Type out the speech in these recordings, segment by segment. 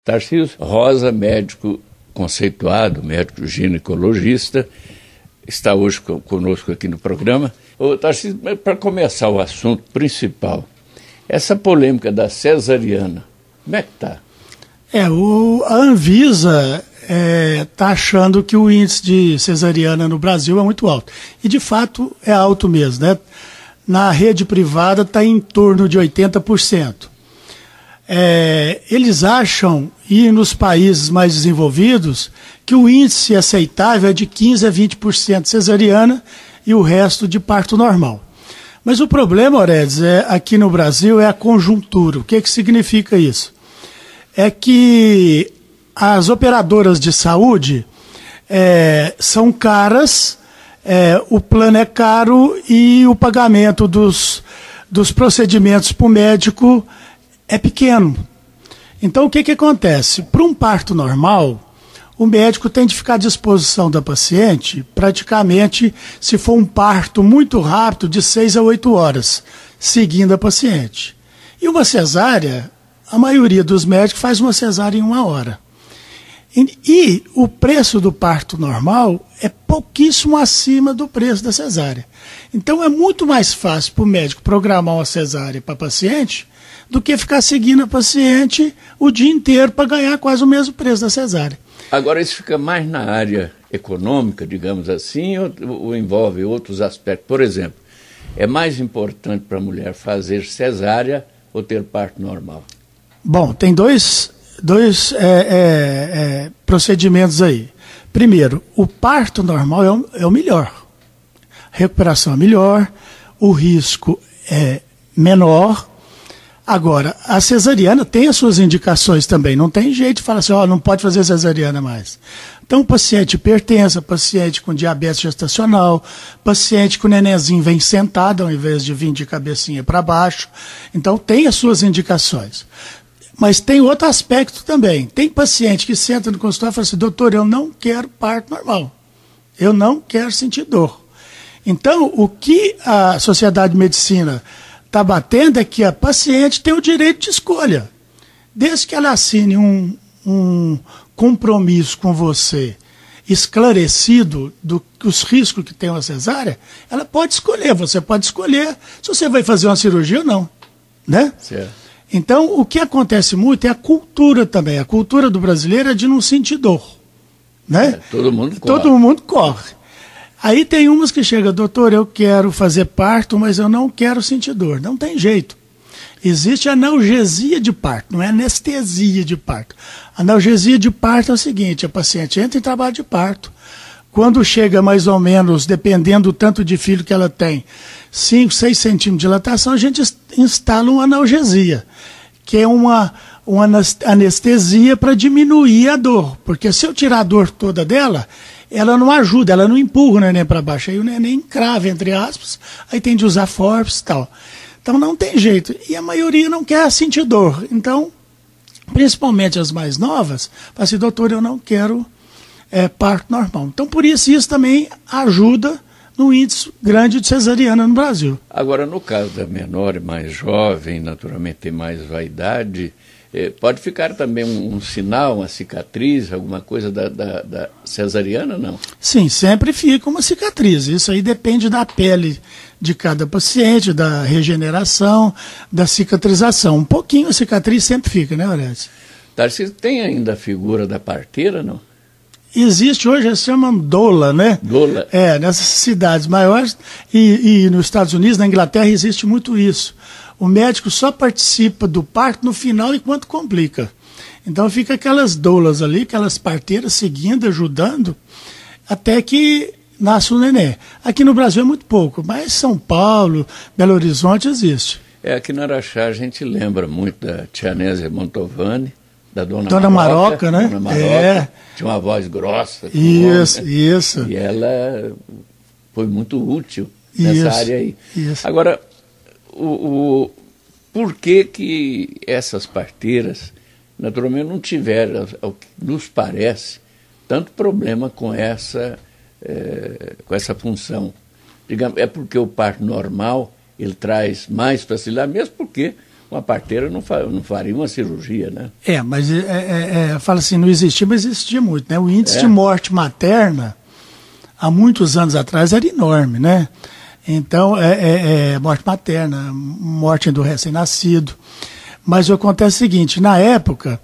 Tarcísio Rosa, médico conceituado, médico ginecologista, está hoje conosco aqui no programa. Ô, Tarcísio, para começar o assunto principal, essa polêmica da cesariana, como é que está? A Anvisa está achando que o índice de cesariana no Brasil é muito alto. E, de fato, é alto mesmo, né? Na rede privada está em torno de 80%. Eles acham, e nos países mais desenvolvidos, que o índice aceitável é de 15% a 20% cesariana e o resto de parto normal. Mas o problema, Oredes, aqui no Brasil é a conjuntura. O que significa isso? É que as operadoras de saúde são caras, o plano é caro e o pagamento dos procedimentos para o médico é pequeno. Então, o que acontece? Para um parto normal, o médico tem de ficar à disposição da paciente, praticamente, se for um parto muito rápido, de 6 a 8 horas, seguindo a paciente. E uma cesárea, a maioria dos médicos faz uma cesárea em 1 hora. E o preço do parto normal é pouquíssimo acima do preço da cesárea. Então, é muito mais fácil para o médico programar uma cesárea para a paciente do que ficar seguindo a paciente o dia inteiro para ganhar quase o mesmo preço da cesárea. Agora, isso fica mais na área econômica, digamos assim, ou envolve outros aspectos? Por exemplo, é mais importante para a mulher fazer cesárea ou ter parto normal? Bom, tem dois procedimentos aí. Primeiro, o parto normal é o melhor. A recuperação é melhor, o risco é menor. Agora, a cesariana tem as suas indicações também. Não tem jeito de falar assim, não pode fazer cesariana mais. Então, paciente hipertensa, paciente com diabetes gestacional, paciente com o nenenzinho vem sentado ao invés de vir de cabecinha para baixo. Então, tem as suas indicações. Mas tem outro aspecto também. Tem paciente que senta no consultório e fala assim, doutor, eu não quero parto normal. Eu não quero sentir dor. Então, o que a Sociedade de Medicina está batendo é que a paciente tem o direito de escolha. Desde que ela assine um compromisso com você, esclarecido dos riscos que tem uma cesárea, ela pode escolher. Você pode escolher se você vai fazer uma cirurgia ou não. Né? Certo. Então, o que acontece muito é a cultura também. A cultura do brasileiro é de não sentir dor. Né? Todo mundo corre. Todo mundo corre. Aí tem umas que chegam, doutor, eu quero fazer parto, mas eu não quero sentir dor. Não tem jeito. Existe analgesia de parto, não é anestesia de parto. Analgesia de parto é o seguinte, a paciente entra em trabalho de parto, quando chega mais ou menos, dependendo do tanto de filho que ela tem, 5, 6 centímetros de dilatação, a gente instala uma analgesia, que é uma anestesia para diminuir a dor. Porque se eu tirar a dor toda dela, ela não ajuda, ela não empurra o neném para baixo. Aí o neném encrava, entre aspas, aí tem de usar forceps e tal. Então não tem jeito. E a maioria não quer sentir dor. Então, principalmente as mais novas, falam assim, doutor, eu não quero parto normal. Então, por isso também ajuda no índice grande de cesariana no Brasil. Agora, no caso da menor, mais jovem, naturalmente tem mais vaidade, pode ficar também um sinal, uma cicatriz, alguma coisa da cesariana, não? Sim, sempre fica uma cicatriz. Isso aí depende da pele de cada paciente, da regeneração, da cicatrização. Um pouquinho a cicatriz sempre fica, né, Orestes? Tarcísio, tem ainda a figura da parteira, não? Existe hoje, eles chamam doula, né? Doula. Nessas cidades maiores e nos Estados Unidos, na Inglaterra, existe muito isso. O médico só participa do parto no final enquanto complica. Então fica aquelas doulas ali, aquelas parteiras seguindo, ajudando, até que nasce o neném. Aqui no Brasil é muito pouco, mas São Paulo, Belo Horizonte existe. Aqui na Araxá a gente lembra muito da Tia Nésia Mantovani, da Dona Maroca, né? Dona Maroca, tinha uma voz grossa. Isso. E ela foi muito útil nessa área aí. Isso. Agora, por que essas parteiras, naturalmente, não tiveram, ao que nos parece, tanto problema com essa função? Digamos, é porque o parto normal ele traz mais facilidade, mesmo porque uma parteira não faria uma cirurgia, né? Mas fala assim, não existia, mas existia muito, né? O índice de morte materna, há muitos anos atrás, era enorme, né? Então, morte materna, morte do recém-nascido. Mas acontece o seguinte, na época,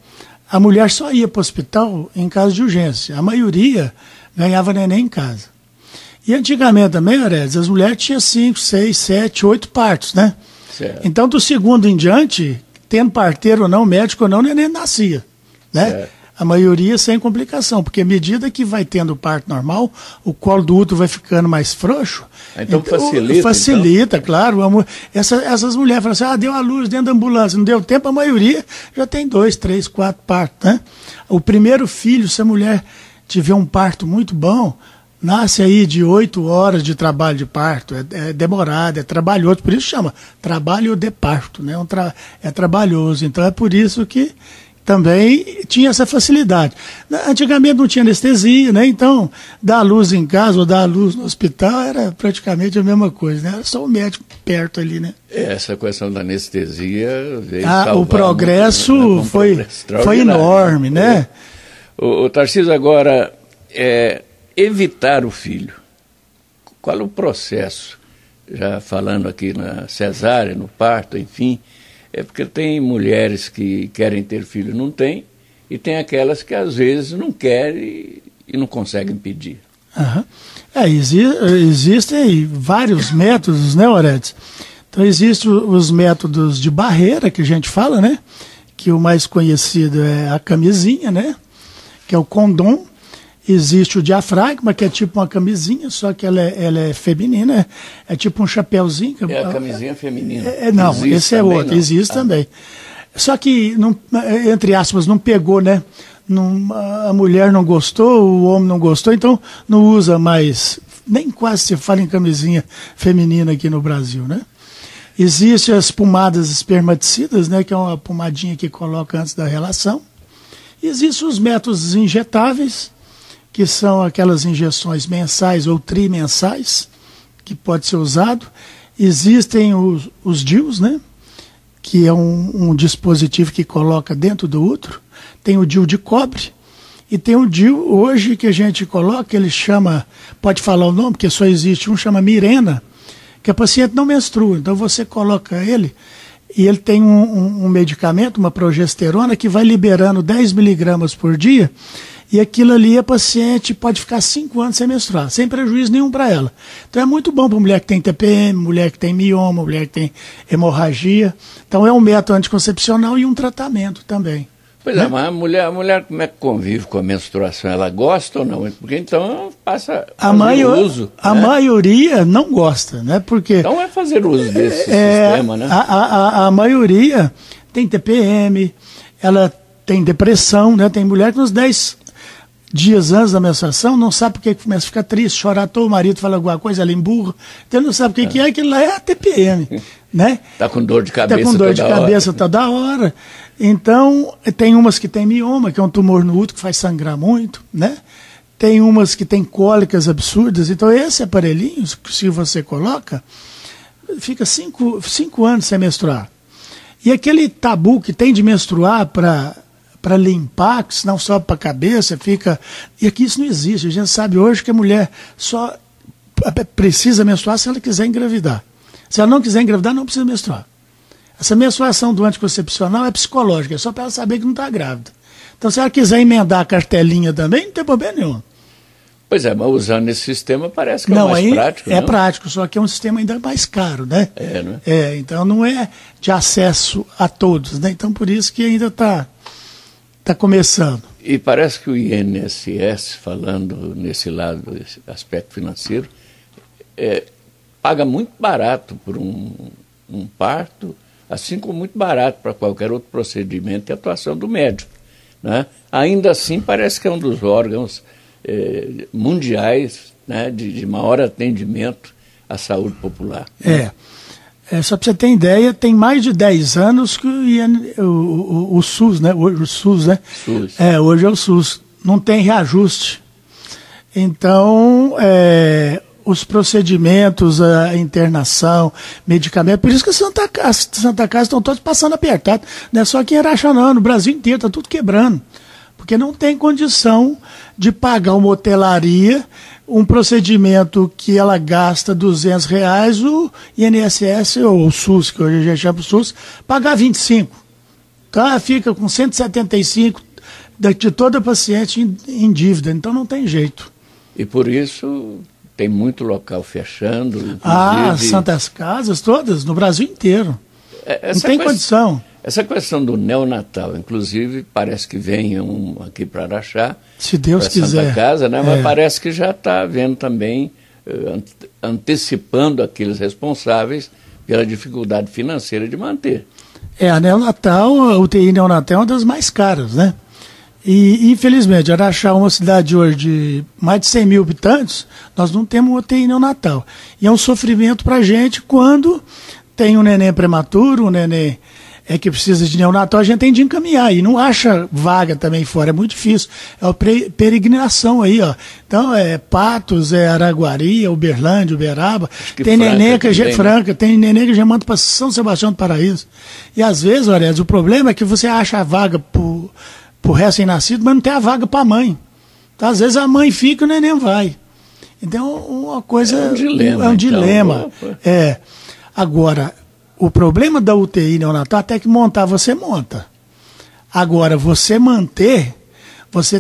a mulher só ia para o hospital em caso de urgência. A maioria ganhava neném em casa. E antigamente também, Aredes, as mulheres tinham 5, 6, 7, 8 partos, né? Certo. Então, do segundo em diante, tendo parteiro ou não, médico ou não, o neném nascia, né? Certo. A maioria sem complicação, porque à medida que vai tendo o parto normal, o colo do útero vai ficando mais frouxo. Então facilita. Facilita, então. Claro. Essas mulheres falam assim, deu a luz dentro da ambulância, não deu tempo, a maioria já tem 2, 3, 4 partos, né? O primeiro filho, se a mulher tiver um parto muito bom, nasce aí de 8 horas de trabalho de parto, é demorado, é trabalhoso, por isso chama trabalho de parto, né? É trabalhoso, então é por isso que também tinha essa facilidade. Antigamente não tinha anestesia, né? Então, dar a luz em casa ou dar a luz no hospital era praticamente a mesma coisa, né? Era só o médico perto ali, né? Essa questão da anestesia veio o progresso muito, né? foi enorme, né? O Tarcísio, agora, evitar o filho. Qual é o processo? Já falando aqui na cesárea, no parto, enfim... porque tem mulheres que querem ter filho e não têm, e tem aquelas que às vezes não querem e não conseguem pedir. Uhum. Existem vários métodos, né, Oredes? Então existem os métodos de barreira, que a gente fala, né? Que o mais conhecido é a camisinha, né? Que é o condom. Existe o diafragma, que é tipo uma camisinha, só que ela é feminina, é tipo um chapéuzinho. É a camisinha feminina. Não, existe esse é outro, não. Existe também. Só que, não, entre aspas, não pegou, né? A mulher não gostou, o homem não gostou, então não usa mais, nem quase se fala em camisinha feminina aqui no Brasil, né? Existem as pomadas espermaticidas, né? Que é uma pomadinha que coloca antes da relação. Existem os métodos injetáveis, que são aquelas injeções mensais ou trimensais, que pode ser usado. Existem os DIUs, né? Que é um dispositivo que coloca dentro do útero. Tem o DIU de cobre e tem o DIU hoje que a gente coloca, ele chama, pode falar o nome, porque só existe um, chama Mirena, que a paciente não menstrua. Então você coloca ele e ele tem um medicamento, uma progesterona, que vai liberando 10 miligramas por dia. E aquilo ali, a paciente pode ficar 5 anos sem menstruar, sem prejuízo nenhum para ela. Então é muito bom para mulher que tem TPM, mulher que tem mioma, mulher que tem hemorragia. Então é um método anticoncepcional e um tratamento também. Pois né? Mas a mulher como é que convive com a menstruação? Ela gosta ou não? Porque então passa a fazer uso. A maioria não gosta, né? Porque então é fazer uso desse sistema, né? A maioria tem TPM, ela tem depressão, né? Tem mulher que nos 10 dias antes da menstruação, não sabe por que começa a ficar triste, chorar, todo o marido fala alguma coisa, ela emburra, então não sabe o que é, aquilo lá é a TPM, né? Está com dor de cabeça toda hora. Está com dor de cabeça toda hora. Então, tem umas que tem mioma, que é um tumor no útero que faz sangrar muito, né? Tem umas que tem cólicas absurdas, então esse aparelhinho, se você coloca, fica 5 anos sem menstruar. E aquele tabu que tem de menstruar para limpar, que senão sobe para a cabeça, fica... E aqui isso não existe. A gente sabe hoje que a mulher só precisa menstruar se ela quiser engravidar. Se ela não quiser engravidar, não precisa menstruar. Essa menstruação do anticoncepcional é psicológica, é só para ela saber que não está grávida. Então, se ela quiser emendar a cartelinha também, não tem problema nenhum. Pois é, mas usando esse sistema parece que é mais prático. É prático, só que é um sistema ainda mais caro, né? Não é? Então não é de acesso a todos, né? Então por isso que ainda está começando. E parece que o INSS, falando nesse lado, esse aspecto financeiro, paga muito barato por um parto, assim como muito barato para qualquer outro procedimento e atuação do médico, né? Ainda assim parece que é um dos órgãos mundiais, né, de maior atendimento à saúde popular. Só para você ter ideia, tem mais de 10 anos que o SUS, né? Hoje o SUS, né? SUS. Hoje é o SUS. Não tem reajuste. Então, os procedimentos, a internação, medicamento. Por isso que Santa Casa estão todos passando apertado. Não é só aqui em Araxá, não. No Brasil inteiro está tudo quebrando. Porque não tem condição de pagar uma hotelaria, um procedimento que ela gasta R$200, o INSS ou o SUS, que hoje a gente chama o SUS, pagar 25. Tá? Fica com 175 de toda paciente em dívida. Então não tem jeito. E por isso tem muito local fechando. Santas Casas todas, no Brasil inteiro. Não tem condição. Essa questão do neonatal, inclusive, parece que vem um aqui para Araxá, se Deus quiser. Santa Casa, né? Mas parece que já está havendo também, antecipando aqueles responsáveis pela dificuldade financeira de manter. A UTI neonatal é uma das mais caras, né? E, infelizmente, Araxá é uma cidade hoje de mais de 100 mil habitantes, nós não temos UTI neonatal. E é um sofrimento para a gente quando tem um neném prematuro, um neném que precisa de neonatal, a gente tem de encaminhar. E não acha vaga também fora, é muito difícil. É a peregrinação aí, ó. Então, Patos, Araguari, Uberlândia, Uberaba. Tem neném que Franca, tem neném que já manda para São Sebastião do Paraíso. E às vezes, Orez, o problema é que você acha a vaga pro recém-nascido, mas não tem a vaga para a mãe. Então, às vezes a mãe fica e o neném vai. Então, uma coisa... É um dilema. É um dilema. Agora, o problema da UTI neonatal, até que montar, você monta. Agora, você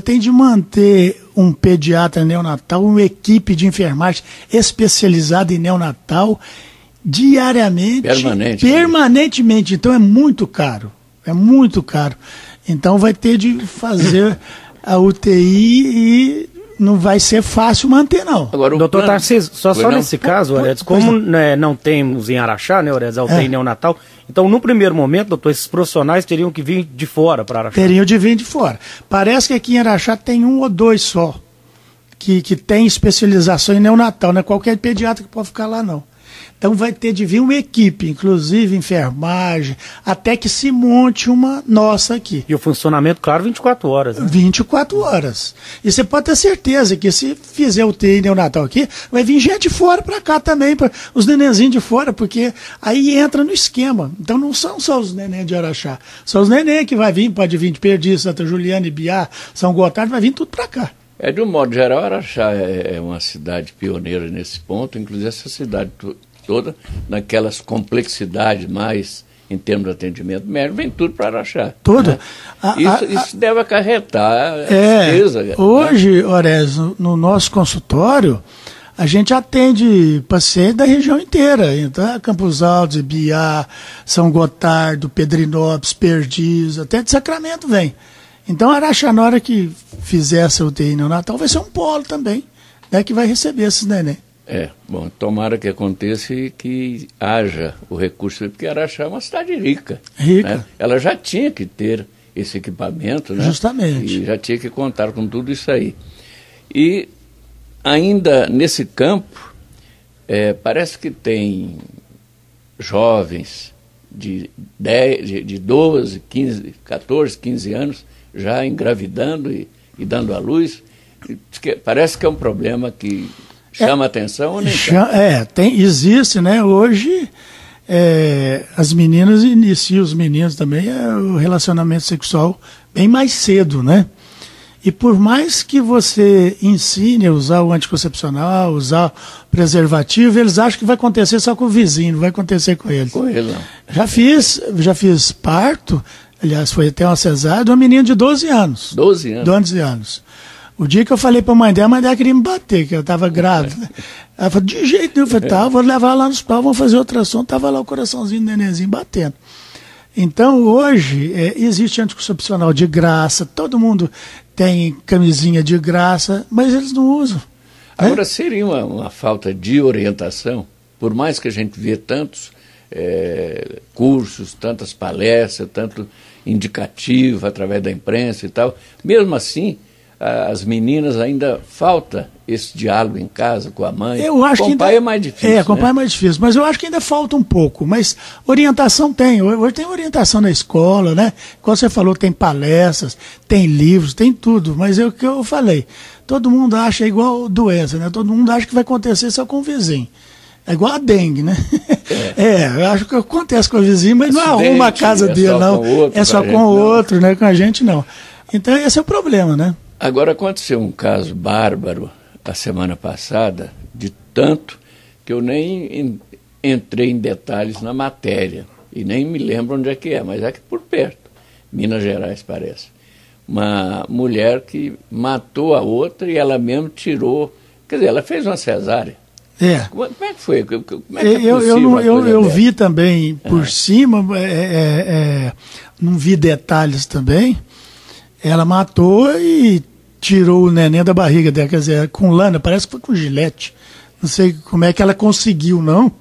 tem de manter um pediatra neonatal, uma equipe de enfermagem especializada em neonatal, diariamente. Permanentemente. Então, é muito caro. Então vai ter de fazer a UTI e não vai ser fácil manter, não. Agora, doutor Tarcísio, só nesse caso, Oredes, como não temos em Araxá, né, Oredes, a UTI neonatal, então no primeiro momento, doutor, esses profissionais teriam que vir de fora para Araxá? Teriam de vir de fora. Parece que aqui em Araxá tem 1 ou 2 só, que tem especialização em neonatal, não é qualquer pediatra que pode ficar lá, não. Então vai ter de vir uma equipe, inclusive enfermagem, até que se monte uma nossa aqui. E o funcionamento, claro, 24 horas. Né? 24 horas. E você pode ter certeza que se fizer UTI neonatal aqui, vai vir gente de fora para cá também, os nenenzinhos de fora, porque aí entra no esquema. Então não são só os neném de Araxá, são os neném que vai vir, pode vir de Perdiz, Santa Juliana, Ibiá, São Gotardo, vai vir tudo para cá. De um modo geral, Araxá é uma cidade pioneira nesse ponto, inclusive essa cidade toda, naquelas complexidades mais em termos de atendimento médico, vem tudo para Araxá. Tudo. Né? Isso deve acarretar despesa. Hoje, Orez, no nosso consultório, a gente atende pacientes da região inteira. Então, Campos Altos, Ibiá, São Gotardo, Pedrinópolis, Perdiz, até de Sacramento vem. Então, Araxá, na hora que fizer essa UTI neonatal, vai ser um polo também, né, que vai receber esses neném. Bom, tomara que aconteça e que haja o recurso, porque Araxá é uma cidade rica. Né? Ela já tinha que ter esse equipamento, né? Justamente. E já tinha que contar com tudo isso aí. E ainda nesse campo, parece que tem jovens de 12, 15, 14, 15 anos já engravidando e dando à luz. Parece que é um problema que chama atenção ou nem existe, né? Hoje as meninas iniciam, os meninos também, o relacionamento sexual bem mais cedo, né? E por mais que você ensine a usar o anticoncepcional, usar o preservativo, eles acham que vai acontecer só com o vizinho, não vai acontecer com eles. Com ele, não. Já fiz parto, aliás, foi até uma cesárea, de uma menina de 12 anos. 12 anos? 12 anos. O dia que eu falei para a mãe dela queria me bater, que eu estava grávida. Ela falou, de jeito nenhum. Eu falei, tá, vou levar lá no hospital, vamos fazer ultrassom. Estava lá o coraçãozinho do nenenzinho batendo. Então, hoje, existe anticoncepcional de graça, todo mundo tem camisinha de graça, mas eles não usam. Agora, seria uma falta de orientação, por mais que a gente vê tantos cursos, tantas palestras, tanto indicativo através da imprensa e tal, mesmo assim, as meninas ainda falta esse diálogo em casa com a mãe. Eu acho com o pai é mais difícil. Com o pai é mais difícil, mas eu acho que ainda falta um pouco. Mas orientação tem. Hoje tem orientação na escola, né? Como você falou, tem palestras, tem livros, tem tudo. Mas é o que eu falei. Todo mundo acha igual doença, né? Todo mundo acha que vai acontecer só com o vizinho. É igual a dengue, né? Eu acho que acontece com o vizinho, mas não arruma a casa dele, não. É só com o outro, né? Com a gente, não. Então esse é o problema, né? Agora aconteceu um caso bárbaro a semana passada, de tanto que eu nem entrei em detalhes na matéria, e nem me lembro onde é que é, mas é aqui por perto, Minas Gerais parece. Uma mulher que matou a outra e ela mesmo tirou, quer dizer, ela fez uma cesárea. Como é que foi? Como é que é eu vi também por cima, não vi detalhes também. Ela matou e tirou o neném da barriga dela, quer dizer, com lana, parece que foi com gilete. Não sei como é que ela conseguiu, não.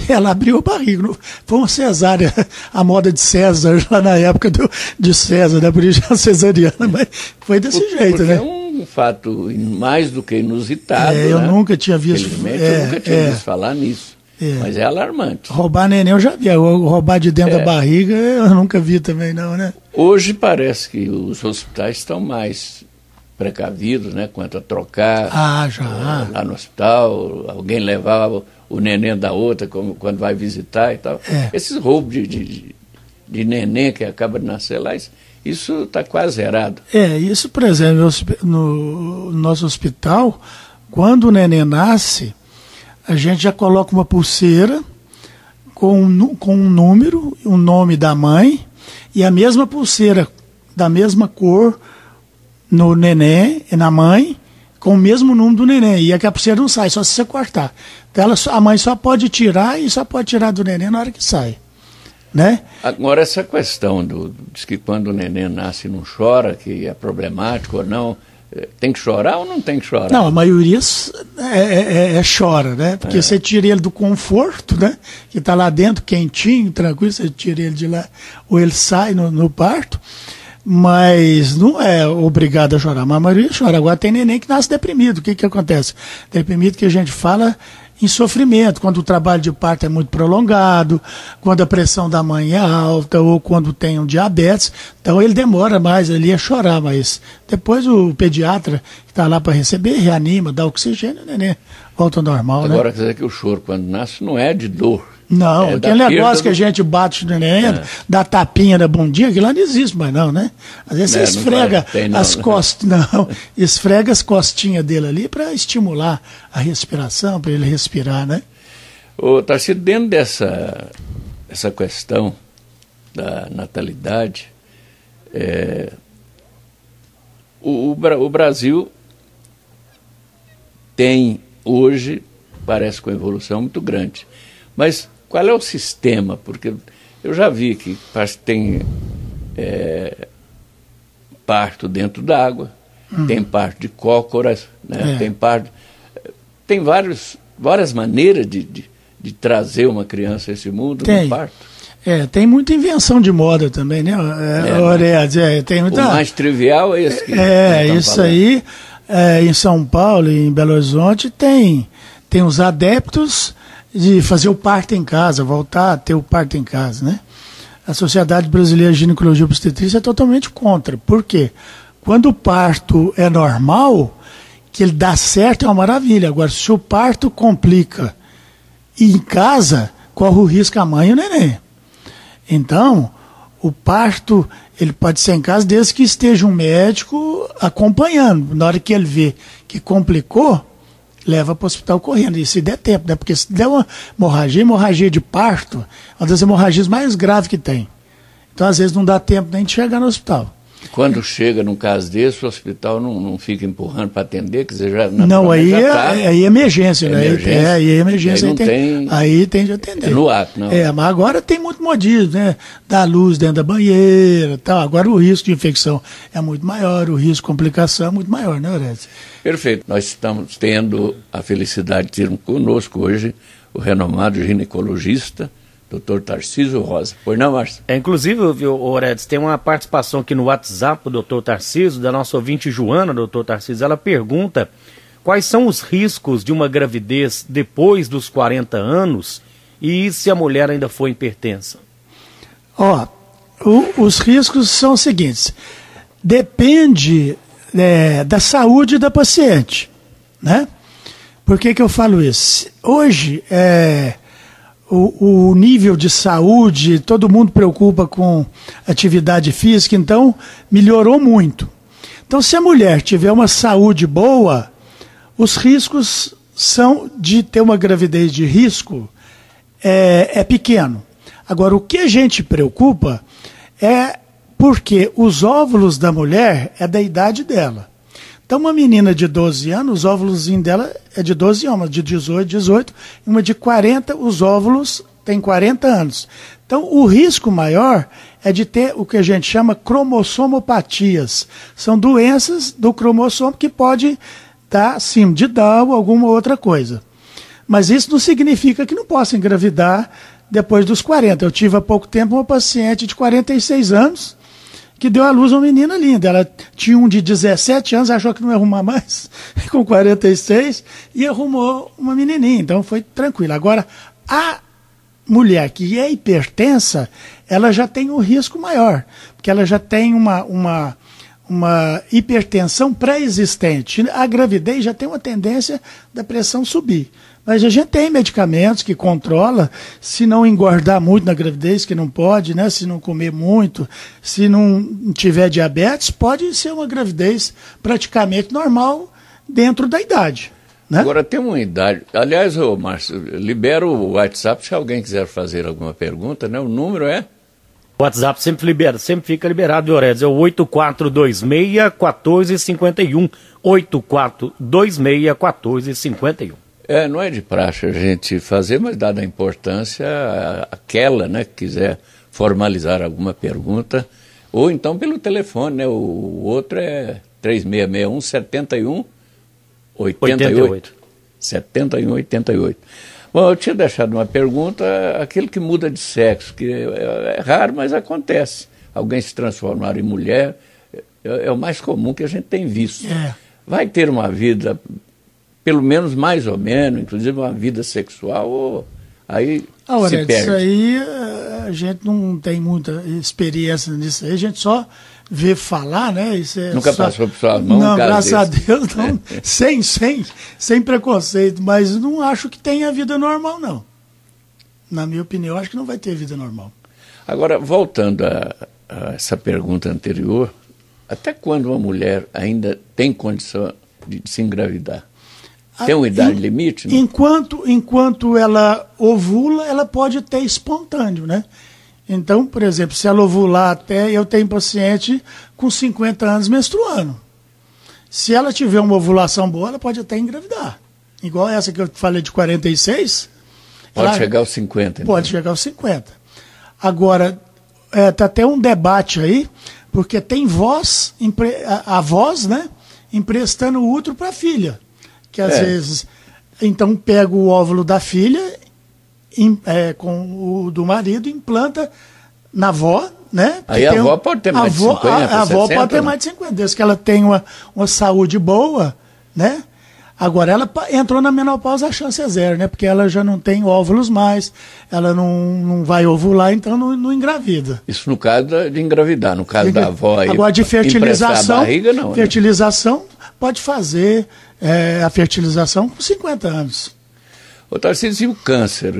Ela abriu a barriga. Foi uma cesárea, a moda de César, lá na época de César, né? Por isso a cesariana, mas foi desse jeito, né? É um fato mais do que inusitado. Eu nunca tinha visto. Eu nunca tinha visto falar nisso. Mas é alarmante. Roubar neném eu já vi, roubar de dentro da barriga eu nunca vi também, não, né? Hoje parece que os hospitais estão mais precavidos, né, quanto a trocar lá no hospital, alguém levava o neném da outra quando vai visitar e tal. Esses roubos de neném que acaba de nascer lá, isso está quase zerado. Isso, por exemplo, no nosso hospital, quando o neném nasce, a gente já coloca uma pulseira com um número, o nome da mãe, e a mesma pulseira da mesma cor no neném e na mãe, com o mesmo número do neném. E é que a pulseira não sai, só se você cortar. Então a mãe só pode tirar e só pode tirar do neném na hora que sai. Né? Agora, essa questão diz que quando o neném nasce não chora, que é problemático ou não, tem que chorar ou não tem que chorar? Não, a maioria chora, né? Porque você tira ele do conforto, né? Que está lá dentro, quentinho, tranquilo, você tira ele de lá, ou ele sai no parto. Mas não é obrigado a chorar, mas a maioria chora. Agora tem neném que nasce deprimido. O que acontece? Deprimido que a gente fala em sofrimento, quando o trabalho de parto é muito prolongado, quando a pressão da mãe é alta ou quando tem um diabetes. Então ele demora mais ali a chorar, mas depois o pediatra que está lá para receber reanima, dá oxigênio, o neném volta ao normal. Agora, né? Quer dizer que o choro quando nasce não é de dor. Não, aquele negócio que a gente bate no neném, dá tapinha da bundinha, aquilo lá não existe mais não, né? Às vezes você esfrega as costas, esfrega as costinhas dele ali para estimular a respiração, para ele respirar, né? Ô, Tarcísio, dentro dessa questão da natalidade, o Brasil tem hoje, parece com evolução muito grande, mas qual é o sistema? Porque eu já vi que tem parto dentro d'água, tem parto de cócoras, né? Tem várias maneiras de trazer uma criança a esse mundo no parto. Tem muita invenção de moda também, né? Tem muita... O mais trivial é esse que isso falando. Aí, em São Paulo e em Belo Horizonte, tem os adeptos de fazer o parto em casa, voltar a ter o parto em casa, né? A Sociedade Brasileira de Ginecologia e Obstetrícia é totalmente contra. Por quê? Quando o parto é normal, que ele dá certo, é uma maravilha. Agora, se o parto complica e em casa, corre o risco a mãe e o neném. Então, o parto, ele pode ser em casa desde que esteja um médico acompanhando. Na hora que ele vê que complicou, leva para o hospital correndo, e se der tempo, né? Porque se der uma hemorragia de parto, é uma das hemorragias mais graves que tem. Então, às vezes, não dá tempo nem de chegar no hospital. Quando chega num caso desse, o hospital não fica empurrando para atender, quer dizer, já... Não, aí é emergência, né? Aí é emergência, aí tem de atender. É no ato, não. Mas agora tem muito modismo, né? Dar luz dentro da banheira, tal. Agora o risco de infecção é muito maior, o risco de complicação é muito maior, né, Orestes? Perfeito. Nós estamos tendo a felicidade de ter conosco hoje o renomado ginecologista Dr. Tarcísio Rosa. Pois não, Márcio? Inclusive, viu, Oredes, tem uma participação aqui no WhatsApp do Dr. Tarcísio, da nossa ouvinte Joana, Dr. Tarcísio. Ela pergunta quais são os riscos de uma gravidez depois dos 40 anos e se a mulher ainda for hipertensa. Os riscos são os seguintes. Depende da saúde da paciente, né? Por que eu falo isso? Hoje, o nível de saúde, todo mundo preocupa com atividade física, então melhorou muito. Então, se a mulher tiver uma saúde boa, os riscos são de ter uma gravidez de risco é pequeno. Agora, o que a gente preocupa é porque os óvulos da mulher é da idade dela. Então, uma menina de 12 anos, os óvulos dela é de 12 anos, de 18, uma de 40, os óvulos têm 40 anos. Então, o risco maior é de ter o que a gente chama cromossomopatias. São doenças do cromossomo que pode dar síndrome de Down ou alguma outra coisa. Mas isso não significa que não possa engravidar depois dos 40. Eu tive há pouco tempo uma paciente de 46 anos que deu à luz uma menina linda. Ela tinha um de 17 anos, achou que não ia arrumar mais, com 46, e arrumou uma menininha. Então foi tranquilo. Agora, a mulher que é hipertensa, ela já tem um risco maior, porque ela já tem uma hipertensão pré-existente. A gravidez já tem uma tendência da pressão subir. Mas a gente tem medicamentos que controla, se não engordar muito na gravidez, que não pode, né? Se não comer muito, se não tiver diabetes, pode ser uma gravidez praticamente normal dentro da idade. Né? Agora tem uma idade. Aliás, Márcio, libera o WhatsApp se alguém quiser fazer alguma pergunta, né? O número é? O WhatsApp sempre fica liberado, Oredes. É o 8426-1451. 8426-1451. Não é de praxe a gente fazer, mas dada a importância, aquela, né, que quiser formalizar alguma pergunta, ou então pelo telefone, né? O outro é 3661-7188. 7188. Bom, eu tinha deixado uma pergunta, aquele que muda de sexo, que é raro, mas acontece. Alguém se transformar em mulher, é o mais comum que a gente tem visto. Vai ter uma vida, pelo menos mais ou menos, inclusive uma vida sexual, ou aí se perde. Isso aí a gente não tem muita experiência nisso aí, a gente só vê falar, né? Isso Nunca passou por sua mão? Não, graças a Deus, não. Sem preconceito, mas não acho que tenha vida normal, não. Na minha opinião, acho que não vai ter vida normal. Agora, voltando a essa pergunta anterior, até quando uma mulher ainda tem condição de se engravidar? Tem uma idade limite? Não? Enquanto ela ovula, ela pode ter espontâneo, né? Então, por exemplo, se ela ovular até... Eu tenho paciente com 50 anos menstruando. Se ela tiver uma ovulação boa, ela pode até engravidar. Igual essa que eu falei de 46. Pode chegar aos 50. Então. Pode chegar aos 50. Agora, tá até um debate aí, porque tem avós, né, emprestando o útero para a filha. Que às vezes, então pega o óvulo da filha... com o do marido, implanta na avó, né? Aí a avó pode ter mais de 50, a avó pode ter mais de 50, desde que ela tenha uma saúde boa, né? Agora, ela entrou na menopausa, a chance é zero, né? Porque ela já não tem óvulos mais, ela não vai ovular, então não engravida. Isso no caso de engravidar, no caso da avó aí. Agora, de fertilização, a barriga, não, fertilização, né? Pode fazer a fertilização com 50 anos. Ô Tarcísio, e o câncer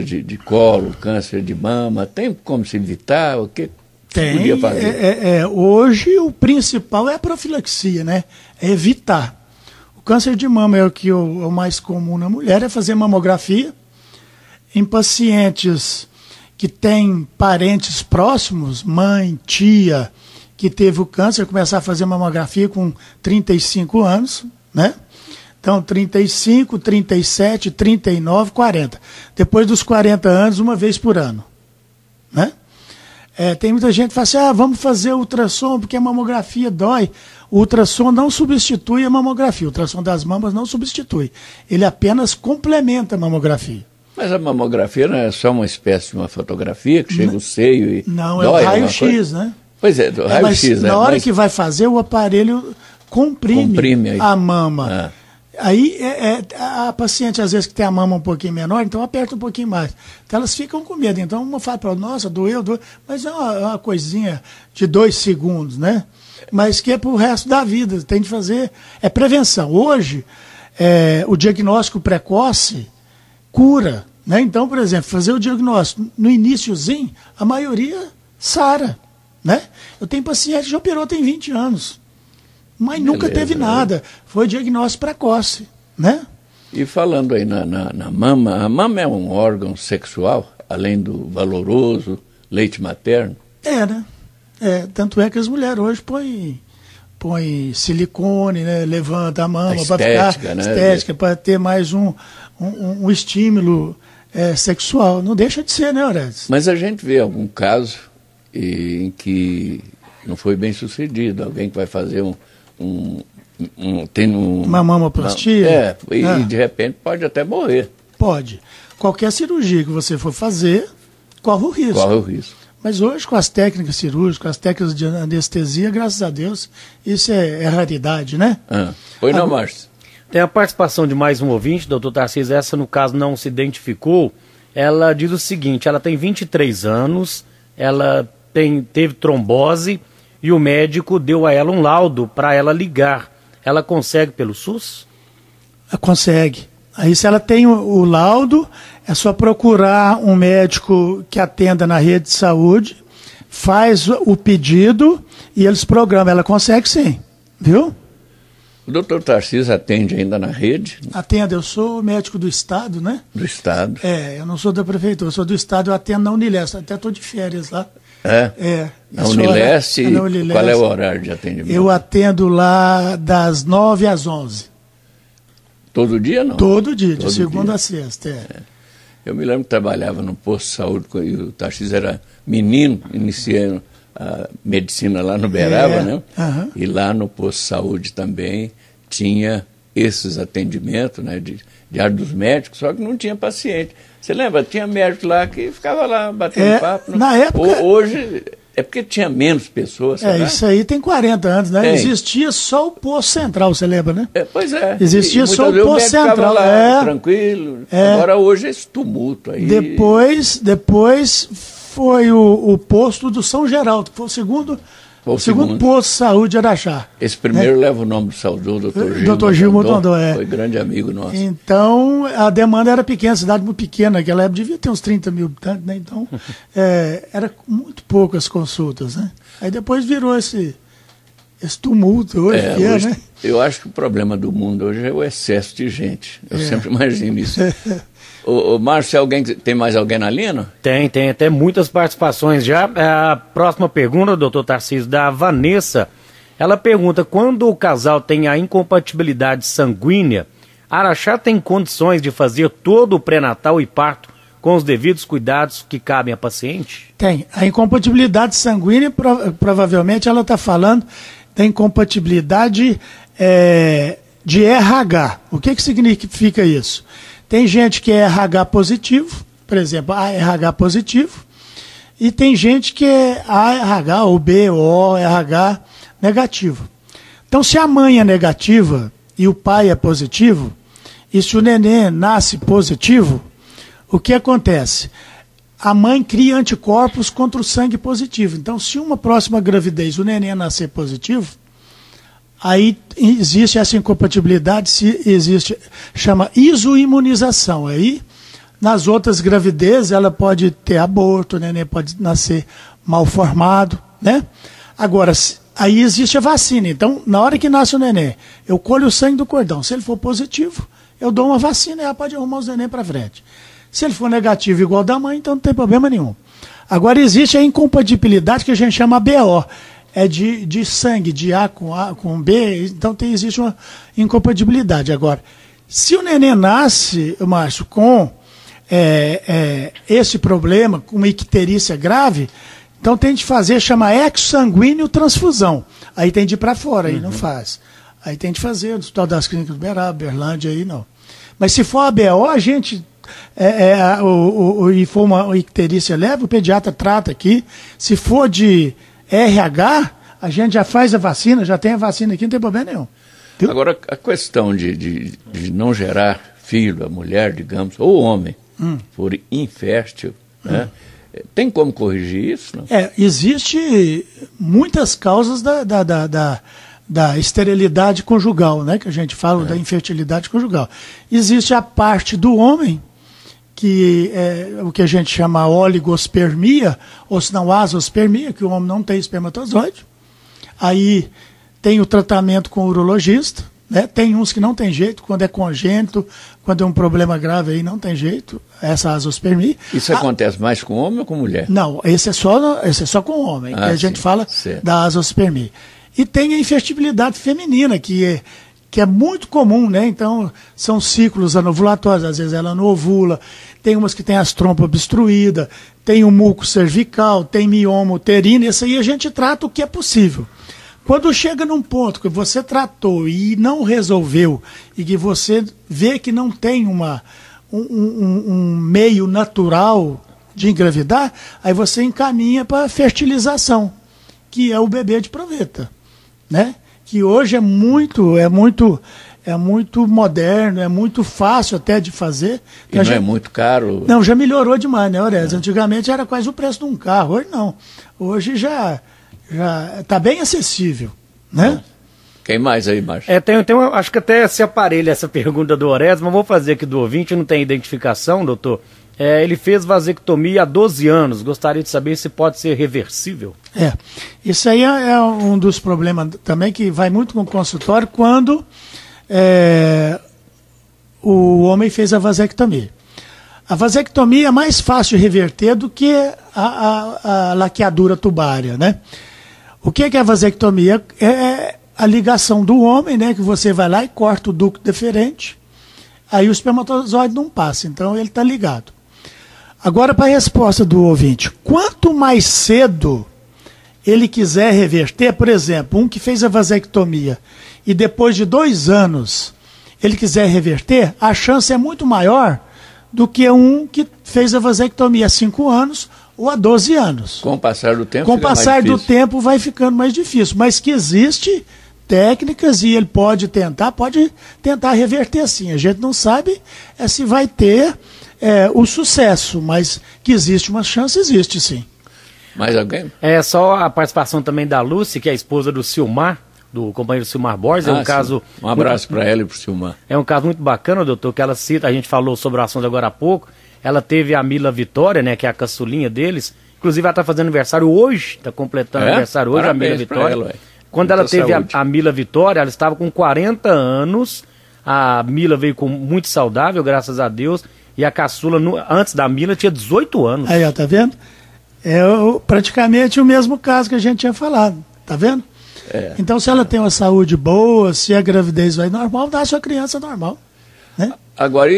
de colo, o câncer de mama, tem como se evitar? O que podia fazer? Hoje o principal é a profilaxia, né? É evitar. O câncer de mama é o que é o mais comum na mulher, é fazer mamografia. Em pacientes que têm parentes próximos, mãe, tia, que teve o câncer, começar a fazer mamografia com 35 anos, né? Então, 35, 37, 39, 40. Depois dos 40 anos, uma vez por ano. Né? Tem muita gente que fala assim, vamos fazer ultrassom porque a mamografia dói. O ultrassom não substitui a mamografia. O ultrassom das mamas não substitui. Ele apenas complementa a mamografia. Mas a mamografia não é só uma espécie de uma fotografia que chega o seio e não, dói, é o raio-x, né? Pois é, do raio-x. Na hora que vai fazer, o aparelho comprime a mama. Aí a paciente, às vezes, que tem a mama um pouquinho menor, então aperta um pouquinho mais. Então elas ficam com medo. Então uma fala para ela, nossa, doeu. Mas é uma coisinha de 2 segundos, né? Mas que é para o resto da vida. Tem de fazer. É prevenção. Hoje, o diagnóstico precoce cura, né? Então, por exemplo, fazer o diagnóstico no iniciozinho, a maioria sara, né? Eu tenho paciente que já operou tem 20 anos, mas nunca teve nada. Foi diagnóstico precoce, né? E falando aí na mama, a mama é um órgão sexual, além do valoroso leite materno? Né? Tanto é que as mulheres hoje põe silicone, né? Levanta a mama para ficar estética, para ter mais um estímulo sexual. Não deixa de ser, né, Oredes? Mas a gente vê algum caso em que não foi bem sucedido, alguém que vai fazer uma mamoplastia? E de repente pode até morrer. Pode. Qualquer cirurgia que você for fazer, corre o risco. Corre o risco. Mas hoje, com as técnicas cirúrgicas, com as técnicas de anestesia, graças a Deus, isso é raridade, né? Não, Márcio? Tem a participação de mais um ouvinte, doutor Tarcísio, essa no caso não se identificou. Ela diz o seguinte, ela tem 23 anos, ela teve trombose e o médico deu a ela um laudo para ela ligar. Ela consegue pelo SUS? Consegue. Aí se ela tem o laudo, é só procurar um médico que atenda na rede de saúde, faz o pedido e eles programam. Ela consegue sim, viu? O doutor Tarcísio atende ainda na rede? Atendo, eu sou médico do Estado, né? Do Estado? Eu não sou da Prefeitura, eu sou do Estado, eu atendo na Unileste, até estou de férias lá. Na Unileste, qual é o horário de atendimento? Eu atendo lá das 9 às 11. Todo dia, não? Todo dia, de segunda a sexta, Eu me lembro que trabalhava no posto de saúde, e o Tarcísio era menino, iniciando a medicina lá no Beraba, né? E lá no posto de saúde também tinha esses atendimentos, né, diário dos médicos, só que não tinha paciente. Você lembra? Tinha médico lá que ficava lá batendo papo. Na época... Hoje é porque tinha menos pessoas. Isso aí tem 40 anos, né? Existia só o posto central, você lembra, né? Pois é. Existia só o posto central. Lá, tranquilo. Agora hoje é esse tumulto aí. Depois foi o posto do São Geraldo, que foi o segundo posto de saúde de Araxá. Esse primeiro leva o nome do saudoso Dr. Gil Motondô. Foi grande amigo nosso. Então, a demanda era pequena, a cidade muito pequena, naquela época devia ter uns 30 mil habitantes, né? Então, era muito poucas consultas, né? Aí depois virou esse tumulto hoje, hoje, né? Eu acho que o problema do mundo hoje é o excesso de gente. Eu sempre imagino isso. Ô Márcio, tem mais alguém na linha? Não? Tem até muitas participações já. A próxima pergunta, doutor Tarcísio, da Vanessa. Ela pergunta, quando o casal tem a incompatibilidade sanguínea, Araxá tem condições de fazer todo o pré-natal e parto com os devidos cuidados que cabem à paciente? Tem. A incompatibilidade sanguínea, provavelmente ela está falando da incompatibilidade de RH. O que significa isso? Tem gente que é RH positivo, por exemplo, ARH positivo, e tem gente que é ARH ou B ou RH negativo. Então, se a mãe é negativa e o pai é positivo, e se o neném nasce positivo, o que acontece? A mãe cria anticorpos contra o sangue positivo. Então, se uma próxima gravidez o neném nascer positivo, aí existe essa incompatibilidade, chama isoimunização. Aí, nas outras gravidezes, ela pode ter aborto, o neném pode nascer mal formado, né? Agora, aí existe a vacina. Então, na hora que nasce o neném, eu colho o sangue do cordão. Se ele for positivo, eu dou uma vacina e ela pode arrumar os neném para frente. Se ele for negativo igual da mãe, então não tem problema nenhum. Agora, existe a incompatibilidade que a gente chama BO. É de sangue, de A com B, então existe uma incompatibilidade. Agora, se o neném nasce, Márcio, com esse problema, com uma icterícia grave, então tem de fazer, chama exsanguíneo transfusão. Aí tem de ir para fora, aí não faz. Aí tem de fazer no Hospital das Clínicas do Beraba, Berlândia, aí não. Mas se for a BO, a gente e for uma icterícia leve, o pediatra trata aqui. Se for de RH, a gente já faz a vacina, já tem a vacina aqui, não tem problema nenhum. Viu? Agora, a questão de não gerar filho, a mulher, digamos, ou o homem, for infértil, né? Tem como corrigir isso? Não? Existe muitas causas da esterilidade conjugal, né? Que a gente fala da infertilidade conjugal. Existe a parte do homem, que é o que a gente chama oligospermia, ou se não azospermia, que o homem não tem espermatozoide. Aí tem o tratamento com o urologista, né? Tem uns que não tem jeito, quando é congênito, quando é um problema grave aí não tem jeito, essa azospermia. Isso acontece mais com homem ou com mulher? Não, esse é só com homem, que a gente fala da azospermia. E tem a infertilidade feminina, que é muito comum, né? Então, são ciclos anovulatórios, às vezes ela não ovula, tem umas que tem as trompas obstruídas, tem o muco cervical, tem mioma uterino, isso aí a gente trata o que é possível. Quando chega num ponto que você tratou e não resolveu, e que você vê que não tem um meio natural de engravidar, aí você encaminha para a fertilização, que é o bebê de proveta, né? Que hoje é muito moderno, é muito fácil até de fazer. E não é muito caro? Não, já melhorou demais, né, Orez? Antigamente era quase o preço de um carro, hoje não. Hoje já está bem acessível, né? Quem mais aí, Márcio? Acho que até se aparelha essa pergunta do Orez, mas vou fazer aqui do ouvinte, não tem identificação, doutor. Ele fez vasectomia há 12 anos, gostaria de saber se pode ser reversível. Isso aí é um dos problemas também que vai muito com o consultório quando o homem fez a vasectomia. A vasectomia é mais fácil de reverter do que a laqueadura tubária, né? O que é a vasectomia? É a ligação do homem, né? Que você vai lá e corta o ducto deferente, aí o espermatozoide não passa, então ele está ligado. Agora, para a resposta do ouvinte, quanto mais cedo ele quiser reverter, por exemplo, um que fez a vasectomia e depois de 2 anos ele quiser reverter, a chance é muito maior do que um que fez a vasectomia há 5 anos ou há 12 anos. Com o passar do tempo, com o passar do tempo vai ficando mais difícil, mas que existe técnicas e ele pode tentar reverter sim. A gente não sabe se vai ter o sucesso, mas que existe uma chance, existe sim. Mais alguém? Só a participação também da Lúcia, que é a esposa do Silmar, do companheiro Silmar Borges. Um caso. Um abraço para ela e para o Silmar. É um caso muito bacana, doutor, que ela cita, a gente falou sobre o assunto agora há pouco. Ela teve a Mila Vitória, né, que é a caçulinha deles. Inclusive, ela está fazendo aniversário hoje, está completando aniversário hoje, parabéns, a Mila Vitória. Ela, quando ela teve a Mila Vitória, ela estava com 40 anos. A Mila veio muito saudável, graças a Deus. E a caçula, antes da Mila, tinha 18 anos. Aí, ó, tá vendo? É praticamente o mesmo caso que a gente tinha falado, tá vendo? Então, se ela tem uma saúde boa, se a gravidez vai normal, dá a sua criança normal, né? Agora,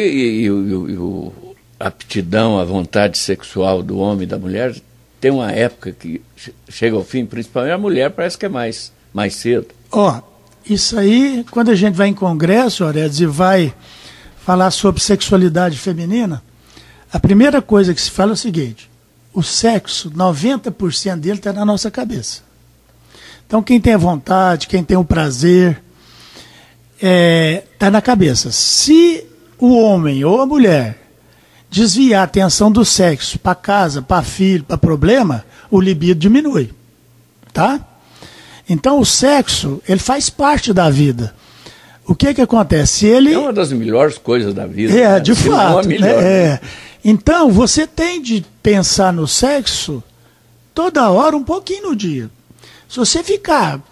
a aptidão, a vontade sexual do homem e da mulher, tem uma época que chega ao fim, principalmente a mulher parece que é mais cedo. Isso aí, quando a gente vai em congresso, Orez, e vai falar sobre sexualidade feminina, a primeira coisa que se fala é o seguinte: o sexo, 90% dele está na nossa cabeça. Então, quem tem a vontade, quem tem o prazer, está na cabeça. Se o homem ou a mulher desviar a atenção do sexo para casa, para filho, para problema, o libido diminui, tá? Então, o sexo, ele faz parte da vida. O que acontece? Ele é uma das melhores coisas da vida. Né? De fato. Né? Então, você tem de pensar no sexo toda hora, um pouquinho no dia. Se você ficar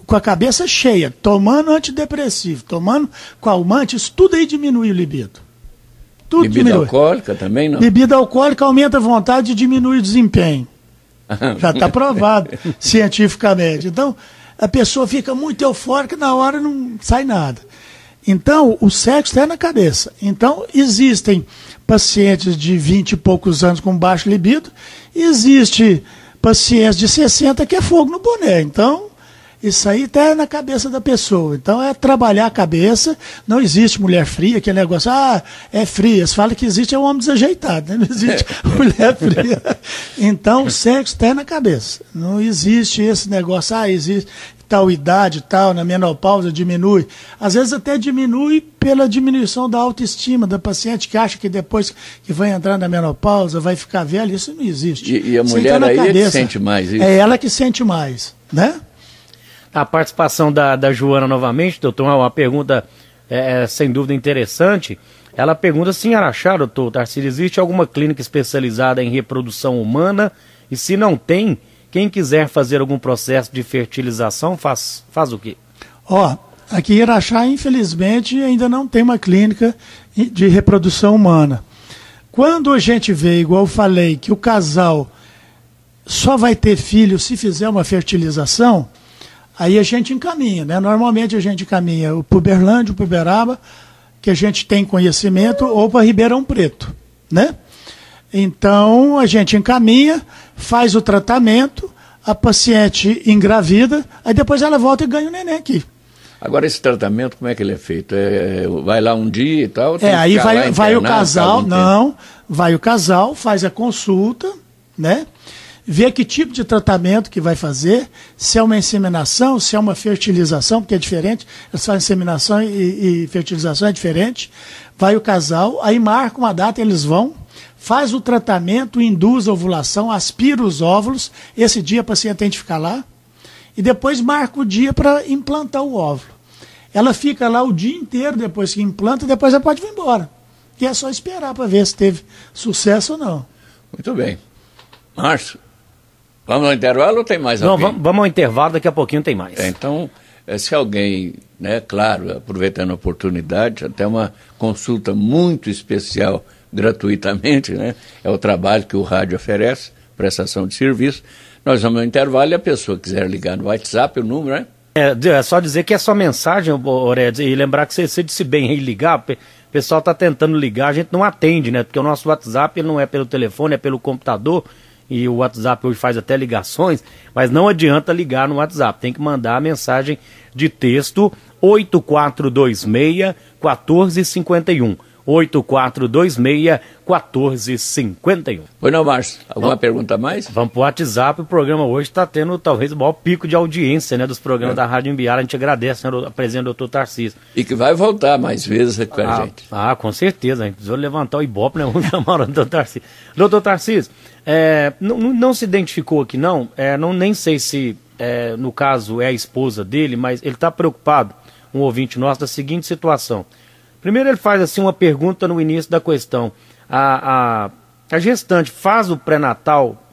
com a cabeça cheia, tomando antidepressivo, tomando calmante, isso tudo aí diminui o libido. Tudo bebida diminui. Alcoólica também, não? Bebida alcoólica aumenta a vontade e diminui o desempenho. Já está provado cientificamente. Então, a pessoa fica muito eufórica e na hora não sai nada. Então, o sexo está na cabeça. Então, existem pacientes de 20 e poucos anos com baixo libido, e existe pacientes de 60 que é fogo no boné. Então, Isso aí tá na cabeça da pessoa. Então é trabalhar a cabeça. Não existe mulher fria, aquele negócio, é fria. Você fala que existe um homem desajeitado, né? Não existe mulher fria. Então o sexo está na cabeça. Não existe esse negócio, existe tal idade, tal, na menopausa diminui. Às vezes até diminui pela diminuição da autoestima da paciente, que acha que depois que vai entrar na menopausa vai ficar velha. Isso não existe. E a mulher aí é que sente mais isso? É ela que sente mais, né? A participação da Joana novamente, doutor, uma pergunta sem dúvida interessante. Ela pergunta se em Araxá, doutor Tarcísio, existe alguma clínica especializada em reprodução humana? E se não tem, quem quiser fazer algum processo de fertilização faz o quê? Aqui em Araxá, infelizmente, ainda não tem uma clínica de reprodução humana. Quando a gente vê, igual eu falei, que o casal só vai ter filho se fizer uma fertilização, aí a gente encaminha, né? Normalmente a gente encaminha para o Uberlândia, para o Uberaba, que a gente tem conhecimento, ou para Ribeirão Preto, né? Então a gente encaminha, faz o tratamento, a paciente engravida, aí depois ela volta e ganha o neném aqui. Agora esse tratamento, como é que ele é feito? Vai lá um dia e tal? Aí vai o casal, vai o casal, faz a consulta, né? Vê que tipo de tratamento que vai fazer, se é uma inseminação, se é uma fertilização, porque é diferente, eles fazem inseminação e fertilização é diferente. Vai o casal, aí marca uma data, eles vão, faz o tratamento, induz a ovulação, aspira os óvulos, esse dia a paciente tem que ficar lá, e depois marca o dia para implantar o óvulo. Ela fica lá o dia inteiro depois que implanta, depois ela pode vir embora. E é só esperar para ver se teve sucesso ou não. Muito bem. Márcio, vamos ao intervalo ou tem mais alguém? Não, vamos ao intervalo, daqui a pouquinho tem mais. Então, se alguém, né, claro, aproveitando a oportunidade, até uma consulta muito especial, gratuitamente, né, é o trabalho que o rádio oferece, prestação de serviço. Nós vamos ao intervalo e a pessoa quiser ligar no WhatsApp, o número, né? É só dizer que é só mensagem, Oredes, e lembrar que você disse bem em ligar, o pessoal está tentando ligar, a gente não atende, né? Porque o nosso WhatsApp ele não é pelo telefone, é pelo computador, e o WhatsApp hoje faz até ligações, mas não adianta ligar no WhatsApp, tem que mandar a mensagem de texto 8426-1451. 8426-1451. Pois não, Márcio, alguma pergunta a mais? Vamos para o WhatsApp, o programa hoje está tendo talvez o maior pico de audiência, né, dos programas da Rádio Imbirara. A gente agradece a presença do doutor Tarcísio. E que vai voltar mais vezes aqui com a gente. Com certeza, a gente precisou levantar o Ibope, né, vamos chamar o doutor Tarcísio. Doutor Tarcísio, não se identificou aqui não, nem sei se no caso é a esposa dele, mas ele está preocupado, um ouvinte nosso, da seguinte situação. Primeiro ele faz assim uma pergunta no início da questão. A gestante faz o pré-natal,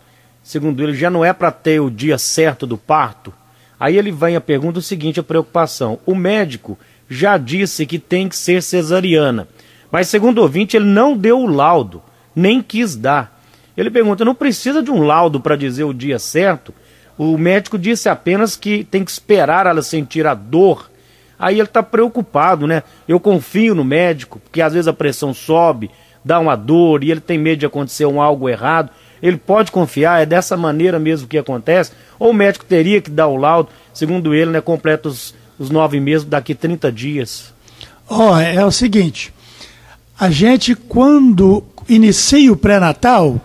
segundo ele, já não é para ter o dia certo do parto? Aí ele vem a pergunta o seguinte, a preocupação. O médico já disse que tem que ser cesariana, mas segundo o ouvinte ele não deu o laudo, nem quis dar. Ele pergunta, não precisa de um laudo para dizer o dia certo? O médico disse apenas que tem que esperar ela sentir a dor. Aí ele está preocupado, né? Eu confio no médico, porque às vezes a pressão sobe, dá uma dor e ele tem medo de acontecer algo errado. Ele pode confiar, é dessa maneira mesmo que acontece? Ou o médico teria que dar o laudo, segundo ele, né? Completa os 9 meses daqui 30 dias. É o seguinte, a gente quando inicia o pré-natal,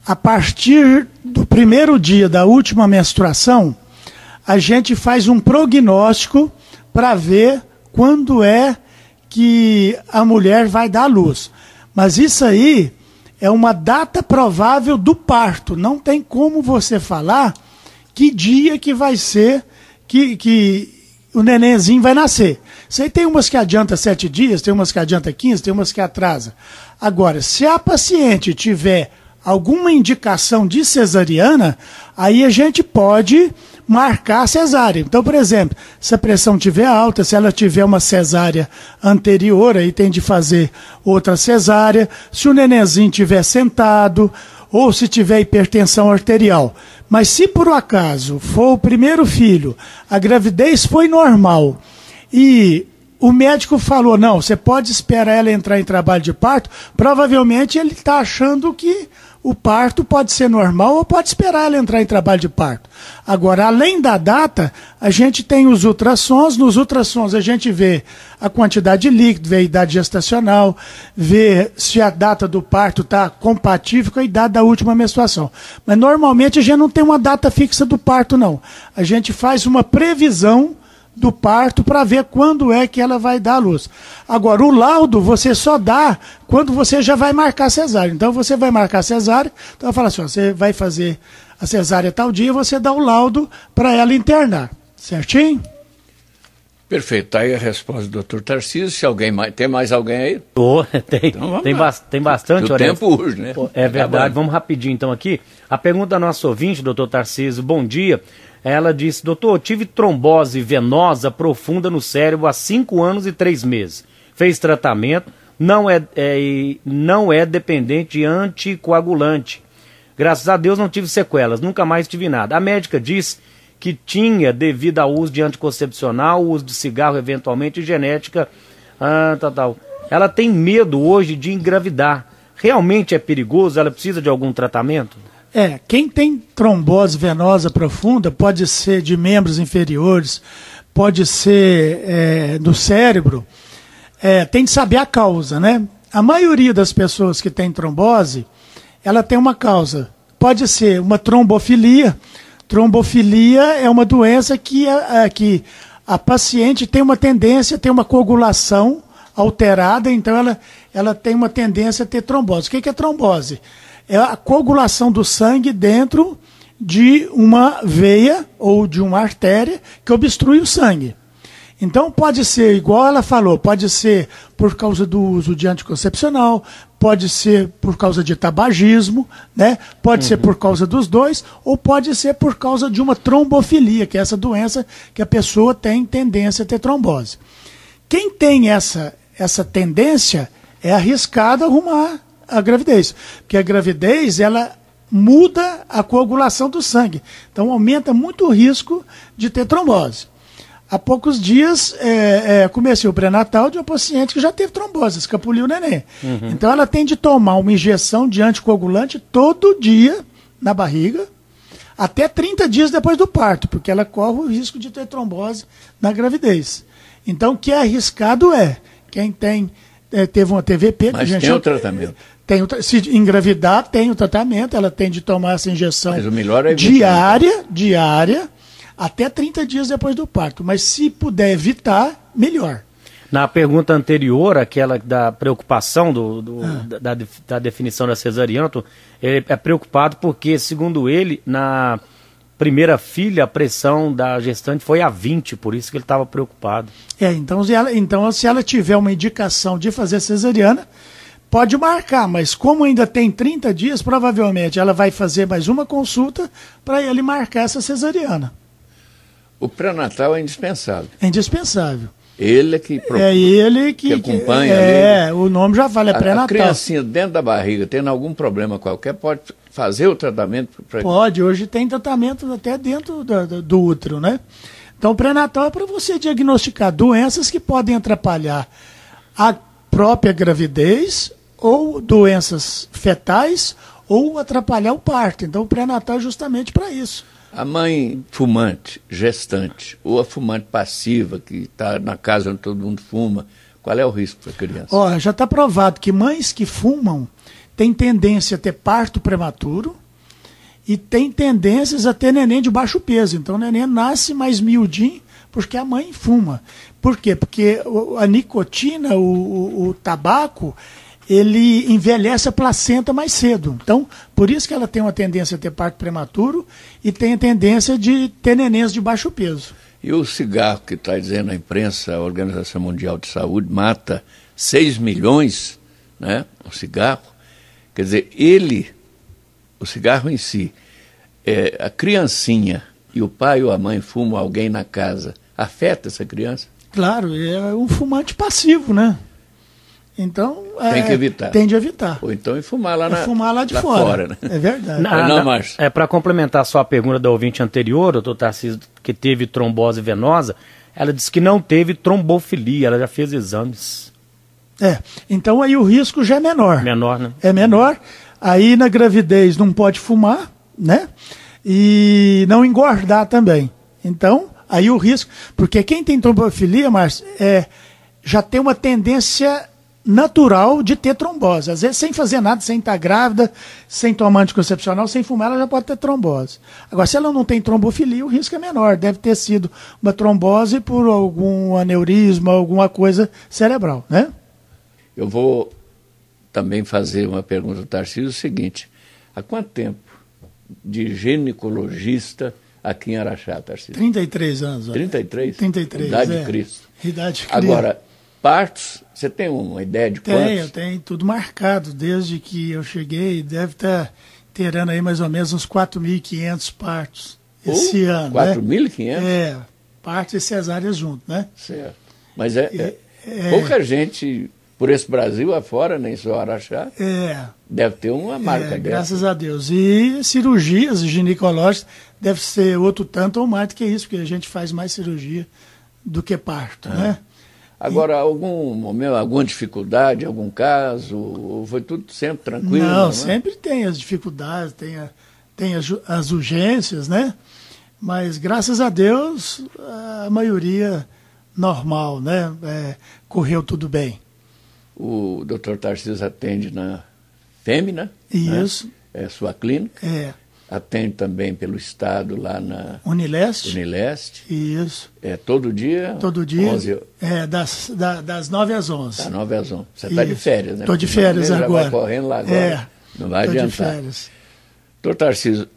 a partir do primeiro dia da última menstruação, a gente faz um prognóstico para ver quando é que a mulher vai dar à luz. Mas isso aí é uma data provável do parto. Não tem como você falar que dia que vai ser que o nenenzinho vai nascer. Isso aí tem umas que adianta 7 dias, tem umas que adianta 15, tem umas que atrasa. Agora, se a paciente tiver alguma indicação de cesariana, aí a gente pode marcar a cesárea. Então, por exemplo, se a pressão estiver alta, se ela tiver uma cesárea anterior, aí tem de fazer outra cesárea. Se o nenenzinho estiver sentado, ou se tiver hipertensão arterial. Mas se por um acaso for o primeiro filho, a gravidez foi normal, e o médico falou, não, você pode esperar ela entrar em trabalho de parto, provavelmente ele está achando que o parto pode ser normal ou pode esperar ela entrar em trabalho de parto. Agora, além da data, a gente tem os ultrassons. Nos ultrassons a gente vê a quantidade de líquido, vê a idade gestacional, vê se a data do parto está compatível com a idade da última menstruação. Mas normalmente a gente não tem uma data fixa do parto, não. A gente faz uma previsão do parto para ver quando é que ela vai dar à luz. Agora, o laudo você só dá quando você já vai marcar cesárea. Então, você vai marcar cesárea, então fala assim, ó, você vai fazer a cesárea tal dia, você dá o laudo para ela internar. Certinho? Perfeito. Tá aí a resposta do Dr. Tarcísio. Se alguém tem mais alguém aí? Tem, então, tem bastante. O tempo urge, né? É verdade. Vamos rapidinho então aqui. A pergunta da nossa ouvinte, Dr. Tarcísio, bom dia. Ela disse, doutor, tive trombose venosa profunda no cérebro há 5 anos e 3 meses. Fez tratamento, não é dependente de anticoagulante. Graças a Deus não tive sequelas, nunca mais tive nada. A médica disse que tinha devido ao uso de anticoncepcional, uso de cigarro eventualmente e genética, tal. Ela tem medo hoje de engravidar. Realmente é perigoso? Ela precisa de algum tratamento? Quem tem trombose venosa profunda pode ser de membros inferiores, pode ser do cérebro, tem de saber a causa, né? A maioria das pessoas que tem trombose, ela tem uma causa. Pode ser uma trombofilia. Trombofilia é uma doença que a paciente tem uma tendência a ter uma coagulação alterada, então ela tem uma tendência a ter trombose. O que é trombose? É a coagulação do sangue dentro de uma veia ou de uma artéria que obstrui o sangue. Então pode ser, igual ela falou, pode ser por causa do uso de anticoncepcional, pode ser por causa de tabagismo, né? Pode ser por causa dos dois, ou pode ser por causa de uma trombofilia, que é essa doença que a pessoa tem tendência a ter trombose. Quem tem essa tendência é arriscado arrumar a gravidez, porque a gravidez ela muda a coagulação do sangue, então aumenta muito o risco de ter trombose. Há poucos dias comecei o pré-natal de uma paciente que já teve trombose, escapuliu o neném. Então ela tem de tomar uma injeção de anticoagulante todo dia na barriga, até 30 dias depois do parto, porque ela corre o risco de ter trombose na gravidez. Então o que é arriscado quem teve uma TVP... Mas tem o tratamento. Se engravidar, tem o tratamento, ela tem de tomar essa injeção diária, até 30 dias depois do parto. Mas se puder evitar, melhor. Na pergunta anterior, aquela da preocupação da definição da cesariana, ele é preocupado porque, segundo ele, na primeira filha, a pressão da gestante foi a 20, por isso que ele estava preocupado. Então, se ela tiver uma indicação de fazer cesariana, pode marcar, mas como ainda tem 30 dias, provavelmente ela vai fazer mais uma consulta para ele marcar essa cesariana. O pré-natal é indispensável. É indispensável. Ele que acompanha. O nome já fala, é pré-natal. A criancinha dentro da barriga, tendo algum problema qualquer, pode fazer o tratamento? Pode, hoje tem tratamento até dentro do útero, né? Então o pré-natal é para você diagnosticar doenças que podem atrapalhar a própria gravidez, ou doenças fetais, ou atrapalhar o parto. Então o pré-natal é justamente para isso. A mãe fumante, gestante, ou a fumante passiva, que está na casa onde todo mundo fuma, qual é o risco para a criança? Já está provado que mães que fumam têm tendência a ter parto prematuro e têm tendências a ter neném de baixo peso. Então o neném nasce mais miudinho porque a mãe fuma. Por quê? Porque a nicotina, o tabaco, ele envelhece a placenta mais cedo. Então, por isso que ela tem uma tendência a ter parto prematuro e tem a tendência de ter nenéns de baixo peso. E o cigarro, que está dizendo a imprensa, a Organização Mundial de Saúde, mata 6 milhões, né? O cigarro. Quer dizer, o cigarro em si, a criancinha e o pai ou a mãe fumam alguém na casa, afeta essa criança? Claro, é um fumante passivo, né? Então, tem que evitar. Tem de evitar. Ou então fumar lá de fora. Né? É verdade. Para complementar só a pergunta da ouvinte anterior, doutor Tarcísio, que teve trombose venosa, ela disse que não teve trombofilia, ela já fez exames. Então aí o risco já é menor. Menor, né? É menor. Aí na gravidez não pode fumar, né? E não engordar também. Então, aí o risco... Porque quem tem trombofilia, Márcio, já tem uma tendência natural de ter trombose. Às vezes sem fazer nada, sem estar grávida, sem tomar anticoncepcional, sem fumar, ela já pode ter trombose. Agora, se ela não tem trombofilia, o risco é menor. Deve ter sido uma trombose por algum aneurisma, alguma coisa cerebral, né? Eu vou também fazer uma pergunta ao Tarcísio, o seguinte: há quanto tempo de ginecologista aqui em Araxá, Tarcísio? 33 anos. 33? 33, Idade de Cristo. Idade de Cristo. Agora, partos, você tem uma ideia de quantos? Tenho tudo marcado. Desde que eu cheguei, deve estar terando aí mais ou menos uns 4.500 partos esse ano. 4.500? Né? Partos e cesáreas juntos, né? Certo. Mas pouca gente, por esse Brasil afora, nem só Araxá, deve ter uma marca dessa. Graças a Deus. E cirurgias ginecológicas deve ser outro tanto ou mais do que isso, porque a gente faz mais cirurgia do que parto, né? Agora, algum momento, alguma dificuldade, algum caso, ou foi tudo sempre tranquilo? Não, sempre tem as dificuldades, tem as urgências, né? Mas, graças a Deus, a maioria normal, né? Correu tudo bem. O Dr. Tarcísio atende na Fêmea, isso. Né? É sua clínica. Atende também pelo estado lá na Unileste. Isso. Todo dia? Todo dia. 11... das 9 às 11. Das 9 às 11. Você está de férias, né? Estou de férias agora. Já vai correndo lá agora. Não vai adiantar. Estou de férias. Doutor Tarcísio,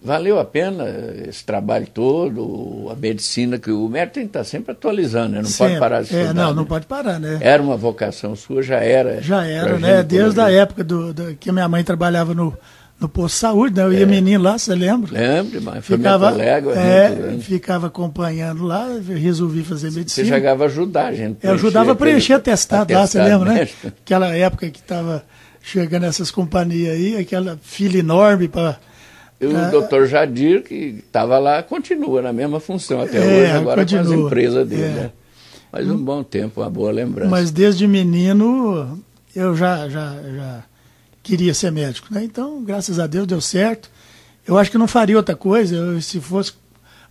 valeu a pena esse trabalho todo, a medicina, que o médico tem que estar sempre atualizando, né? Não pode parar de estudar. Não pode parar, né? Era uma vocação sua, já era. Já era, né? Desde a época que minha mãe trabalhava no posto de saúde, né? Eu ia menino lá, você lembra? Lembro, mas foi meu colega. Ficava acompanhando lá, resolvi fazer medicina. Você chegava a ajudar a gente. Eu ajudava a preencher atestado lá, você lembra, né? Aquela época que estava chegando essas companhias aí, aquela fila enorme para... O doutor Jadir, que estava lá, continua na mesma função até hoje, agora com as empresas dele, né? Mas um bom tempo, uma boa lembrança. Mas desde menino eu já queria ser médico, né? Então, graças a Deus, deu certo. Eu acho que não faria outra coisa. Se fosse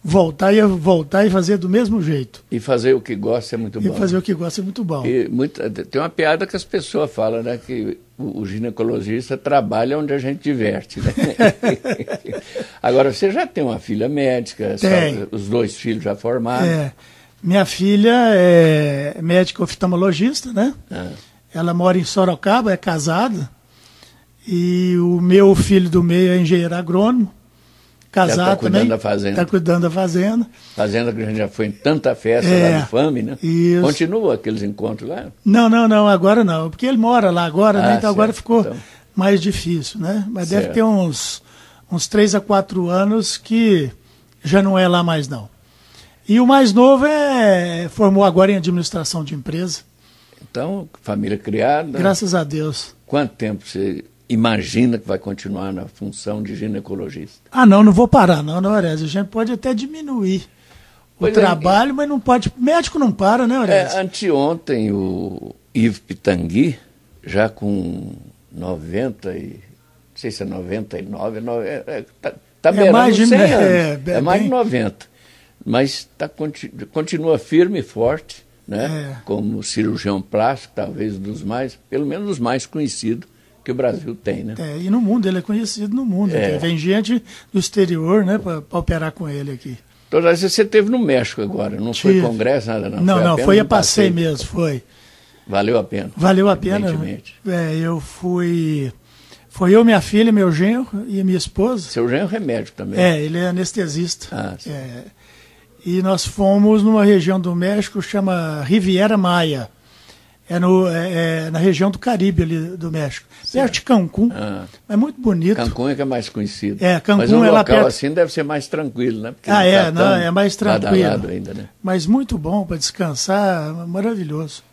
voltar, ia voltar e fazer do mesmo jeito. E fazer o que gosta é muito bom. E fazer o que gosta é muito bom. Tem uma piada que as pessoas falam, né? Que o ginecologista trabalha onde a gente diverte, né? Agora, você já tem uma filha médica, os 2 filhos já formados. Minha filha é médica oftalmologista, né? Ela mora em Sorocaba, é casada. E o meu filho do meio é engenheiro agrônomo, casado também. Está cuidando da fazenda. Fazenda que a gente já foi em tanta festa lá no FAME, né? Isso. Continua aqueles encontros lá? Não, agora não. Porque ele mora lá agora, né? Então agora ficou mais difícil, né? Mas deve ter uns 3 a 4 anos que já não é lá mais não. E o mais novo formou agora em administração de empresa. Então, família criada. Graças a Deus. Quanto tempo você imagina que vai continuar na função de ginecologista? Não vou parar não, Orésio. A gente pode até diminuir o trabalho, mas não pode. Médico não para, né, Orésio? Anteontem o Yves Pitangui, já com 90 e... não sei se é 99, está beirando 100 anos. É mais de 90. Mas continua firme e forte, né? Como cirurgião plástico, talvez pelo menos dos mais conhecidos que o Brasil tem, né? E no mundo, ele é conhecido no mundo. Vem gente do exterior, né, para operar com ele aqui. Então, você esteve no México agora, não foi congresso, nada não? Não, foi a passeio mesmo, foi. Valeu a pena? Valeu a pena. Eu fui... Foi eu, minha filha, meu genro e minha esposa. Seu genro é médico também? Ele é anestesista. E nós fomos numa região do México, chama Riviera Maya. Na região do Caribe ali do México. Perto de Cancún. É muito bonito. Cancún é que é mais conhecido. Cancún mas um é lá local perto... assim deve ser mais tranquilo, né? Porque é mais tranquilo. Ainda, né? Mas muito bom para descansar, maravilhoso.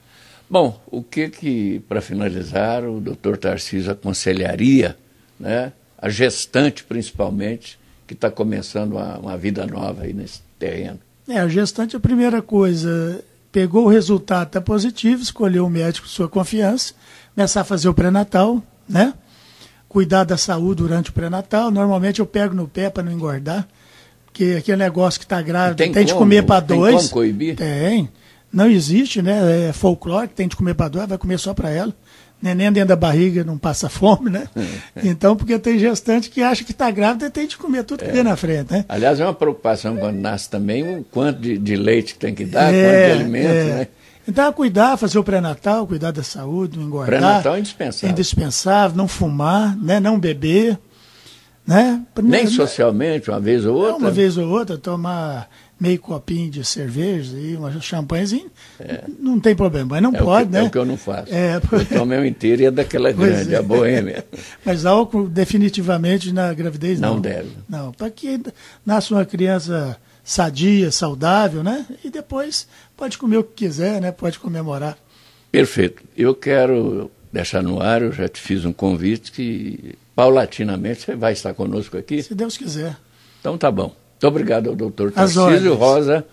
Bom, o que para finalizar, o doutor Tarcísio aconselharia, né, a gestante principalmente, que está começando uma vida nova aí nesse terreno? A gestante, a primeira coisa, pegou o resultado, está positivo, escolheu um médico de sua confiança, começar a fazer o pré-natal, né? cuidar da saúde durante o pré-natal. Normalmente eu pego no pé para não engordar, porque aquele negócio que está grávida tem de comer para dois. Tem como coibir? Tem. Não existe, né? É folclore, tem de comer para dois, vai comer só para ela. Neném dentro da barriga não passa fome, né? Então, porque tem gestante que acha que está grávida e tem de comer tudo que vem na frente, né? Aliás, é uma preocupação quando nasce também o quanto de leite que tem que dar, quanto de alimento, né? Então, cuidar, fazer o pré-natal, cuidar da saúde, não engordar. Pré-natal é indispensável. É indispensável, não fumar, né? Não beber, né? Nem socialmente, uma vez ou outra. Uma vez ou outra, tomar meio copinho de cerveja e uma champanhezinho, não tem problema, mas não pode, né? É o que eu não faço. Eu tomo eu inteiro e é daquela grande, a boêmia. Mas álcool definitivamente na gravidez não. Não deve. Não, para que nasce uma criança sadia, saudável, né? E depois pode comer o que quiser, né? Pode comemorar. Perfeito. Eu quero deixar no ar, eu já te fiz um convite que paulatinamente você vai estar conosco aqui. Se Deus quiser. Então tá bom. Muito obrigado ao doutor Tarcísio Rosa.